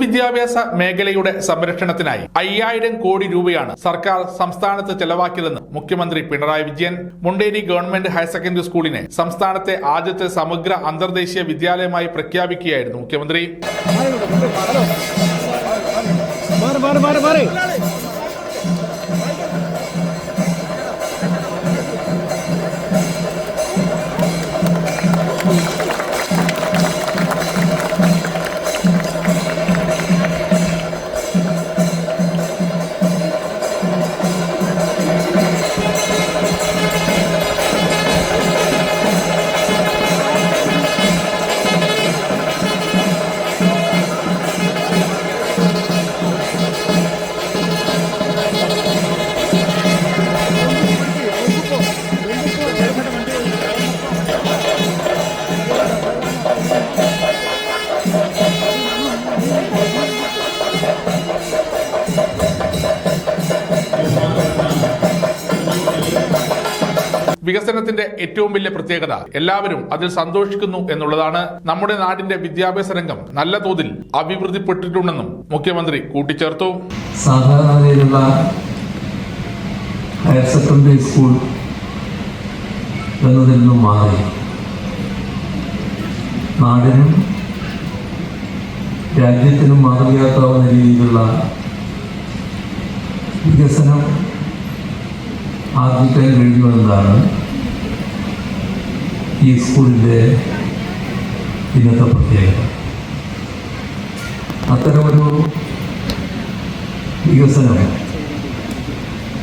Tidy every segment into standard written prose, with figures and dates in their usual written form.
പൊതുവിദ്യാഭ്യാസ മേഖലയുടെ സംരക്ഷണത്തിനായി 5000 കോടി രൂപയാണ് സർക്കാർ സംസ്ഥാനത്ത് ചെലവാക്കിയതെന്ന് മുഖ്യമന്ത്രി Pinarayi Vijayan. Munderi government higher secondary സ്കൂളിനെ സംസ്ഥാനത്തെ ആദ്യത്തെ സമഗ്ര അന്തർദേശീയ വിദ്യാലയമായി പ്രഖ്യാപിക്കുകയായിരുന്നു മുഖ്യമന്ത്രി. വികസനത്തിന്റെ ഏറ്റവും വലിയ പ്രത്യേകത എല്ലാവരും അതിൽ സന്തോഷിക്കുന്നു എന്നുള്ളതാണ്. നമ്മുടെ നാടിന്റെ വിദ്യാഭ്യാസ രംഗം നല്ല തോതിൽ അഭിവൃദ്ധിപ്പെട്ടിട്ടുണ്ടെന്നും മുഖ്യമന്ത്രി കൂട്ടിച്ചേർത്തു. സാധാരണ ഹയർ സെക്കൻഡറി സ്കൂൾ എന്നതിൽ നിന്നും മാറി നാടിനും രാജ്യത്തിനും മാതൃകയാക്കാവുന്ന രീതിയിലുള്ള വികസനം ആർജിക്കാൻ കഴിയുമെന്നതാണ് ഈ സ്കൂളിൻ്റെ ഇന്നത്തെ പ്രത്യേകത. അത്തരമൊരു വികസനം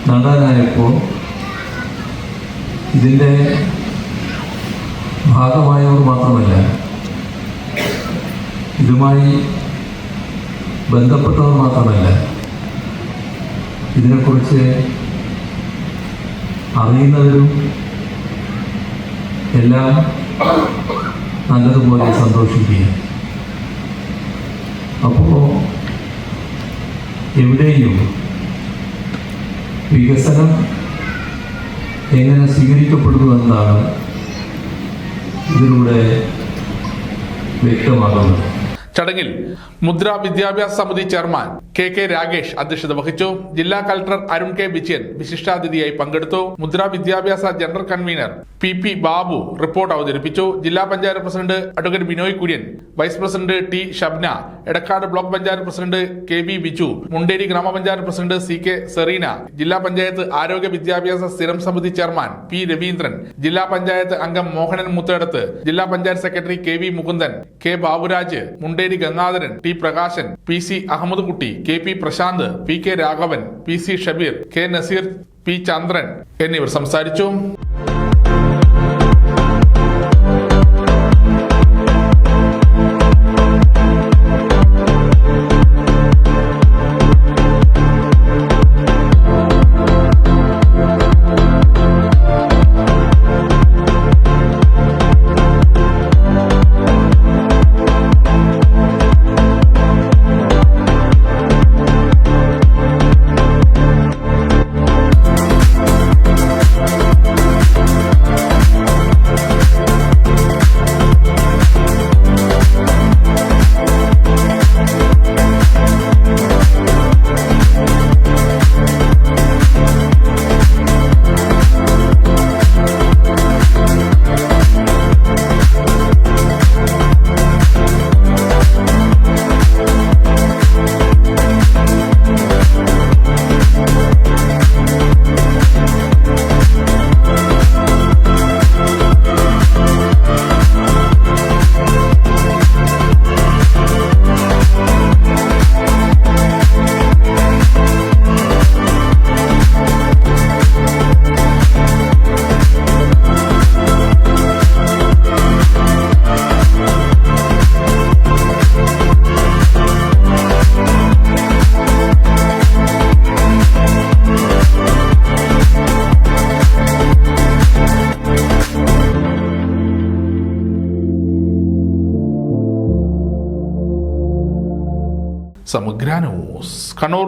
നടനായപ്പോൾ ഇതിൻ്റെ ഭാഗമായവർ മാത്രമല്ല, ഇതുമായി ബന്ധപ്പെട്ടവർ മാത്രമല്ല, ഇതിനെക്കുറിച്ച് അറിയുന്നവരും എല്ലാം നല്ലതുപോലെ സന്തോഷിക്കുക. അപ്പോൾ എവിടെയും വികസനം എങ്ങനെ സ്വീകരിക്കപ്പെടുന്നു എന്നതാണ് ഇതിലൂടെ വ്യക്തമാകുന്നത്. ചടങ്ങിൽ മുദ്ര വിദ്യാഭ്യാസ സമിതി ചെയർമാൻ കെ രാഗേഷ് അധ്യക്ഷത വഹിച്ചു. ജില്ലാ കളക്ടർ അരുൺ കെ വിജയൻ വിശിഷ്ടാതിഥിയായി പങ്കെടുത്തു. മുദ്ര വിദ്യാഭ്യാസ general convener P Babu report അവതരിപ്പിച്ചു. ജില്ലാ panchayat president advocate Binoy Kurian, vice president T Shabna, Edakkad block panchayat president K Biju, Munderi ഗ്രാമപഞ്ചായത്ത് പ്രസിഡന്റ് CK സെറീന, ജില്ലാ പഞ്ചായത്ത് ആരോഗ്യ വിദ്യാഭ്യാസ സ്ഥിരം സമിതി ചെയർമാൻ P രവീന്ദ്രൻ, ജില്ലാ പഞ്ചായത്ത് അംഗം മോഹനൻ മുത്തേടത്ത്, ജില്ലാ panchayat secretary KV Mukundan, K Baburaj, Munderi Gangadharan, T Prakashan, PC Ahammed Kutty, KP Prashant, PK Raghavan, PC Shabeer, K Naseer, P ചന്ദ്രൻ എന്നിവർ സംസാരിച്ചു. സമഗ്ര ന്യൂസ് കണ്ണൂർ.